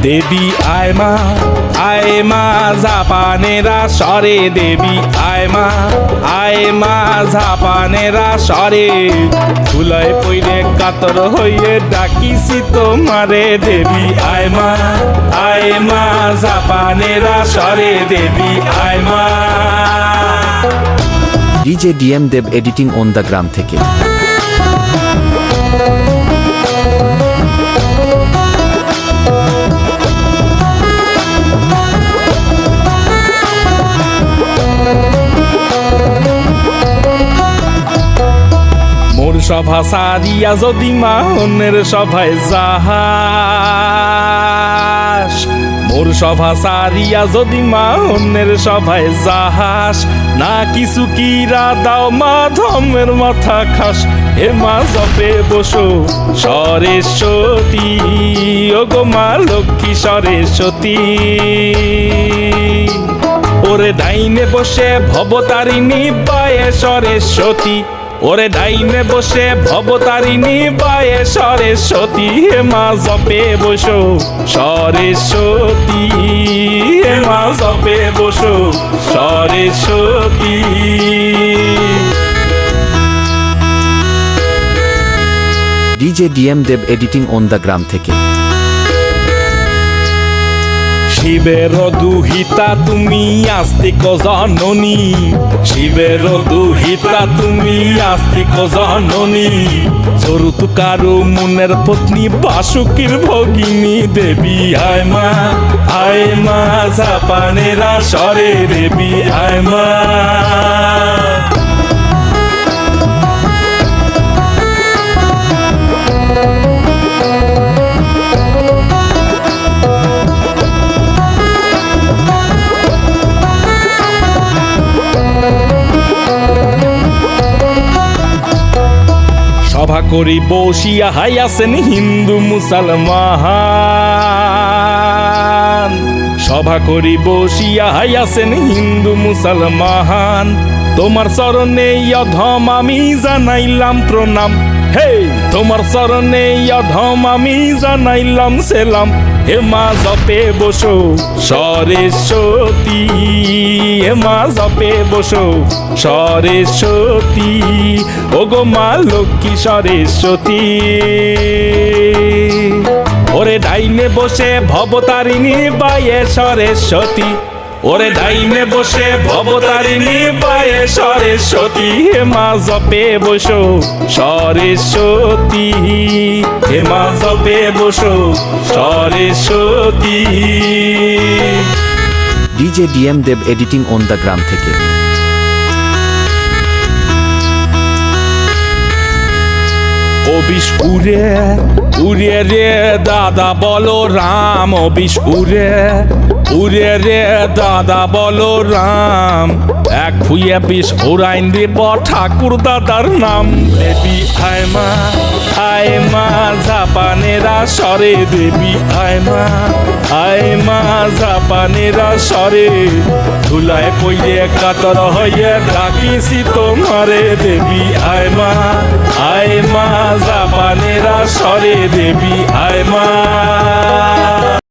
দেবী আয় মা জাপানেরা সরে দেবী আয় মা জাপানেরা সরে ধুলায় পইরে কাতর হইয়ে ডাকিছি তোমারে দেবী আয় মা জাপানেরা সরে দেবী আয় মা। DJ DM Dev editing on the গ্রাম থেকে। মোর সভা সারিয়া যদি মা অন্যের সভায় যাহাস, মোর সভা সারিয়া যদি মা অন্যের সভায় যাহাস, না কিছু কিরা দাও মা ধর্মের মাথা খাস। হে মা জপে বসো সরস্বতী, ও গো মা লক্ষ্মী সরস্বতী। ওরে ডাইনে বসে ভবতারিণী বায়ে সরস্বতী, ওরে ডাইনে বসে ভবতারিণী বায়ে সরস্বতী। হে মা জপে বসো সরস্বতী, হে মা জপে বসো Saraswati. DJ DM Dev editing on the গ্রাম থেকে। শিবের দুহিতা তুমি আস্তিক জননী, শিবের দুহিতা তুমি আস্তিক জননী। চরুতুকারু মুনের পত্নী বাসুকীর ভগিনী দেবী আয় মা জাপানেরা সরে দেবী আয় মা। সভা করি বসিয়া হাইয়াছেন হিন্দু মুসলমান, সভা করি বসিয়া হাইয়াছেন হিন্দু মুসলমান। তোমার চরণে অধম আমি জানাইলাম প্রণাম, হে তোমার চরণে অধম আমি জানাইলাম সেলাম। হে মা জপে বসো সরস্বতী, হে মা জপে বসো সরস্বতী, ও গো মা লক্ষ্মী সরস্বতী। ওরে ডাইনে বসে ভবতারিণী বায়ে সরস্বতী, ওরে ডাইনে বসে ভবতারিণী বায়ে সরস্বতী। হে মা জপে বসো সরস্বতী, হে মা জপে বসো Saraswati. DJ DM Dev editing on the গ্রাম থেকে। অবিশ উড়ে উড়ে রে দাদা বলো রাম, অবিশ উড়ে উড়ে রে দাদা বলো রাম। এক ভুইয়া বিষ ওরাইন দেব ঠাকুর দাদার নাম। দেবী আয় মা জাপানেরা সরে দেবী আয় মা জাপানেরা সরে ধুলায় পইয়ে কাতর হইয়ে ডাকিছি তোমারে দেবী আয় মা জাপানেরা সরে দেবী আয় মা।